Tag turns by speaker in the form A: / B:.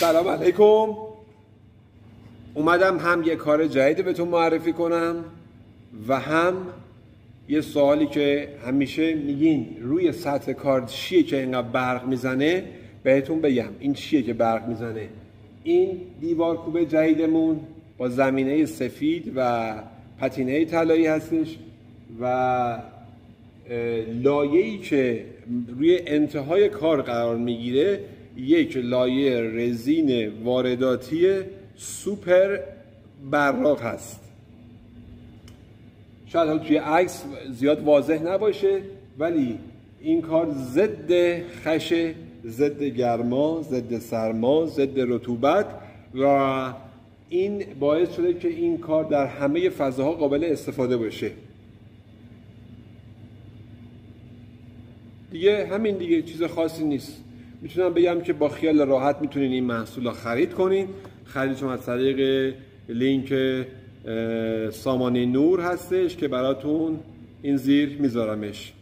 A: سلام علیکم. اومدم هم یه کار جدید بهتون معرفی کنم و هم یه سوالی که همیشه میگین روی سطح کار چیه که اینقدر برق میزنه بهتون بگم. این چیه که برق میزنه؟ این دیوار کوبه جدیدمون با زمینه سفید و پتینه طلایی هستش و لایه‌ای که روی انتهای کار قرار میگیره یک لایه رزین وارداتی سوپر براق هست. شاید حالا توی عکس زیاد واضح نباشه ولی این کار ضد خشه، ضد گرما، ضد سرما، ضد رطوبت و این باعث شده که این کار در همه فضاها قابل استفاده باشه. دیگه همین دیگه، چیز خاصی نیست. میتونم بگم که با خیال راحت میتونین این محصول رو خرید کنین. خریدشون از طریق لینک سامانه نور هستش که براتون این زیر میذارمش.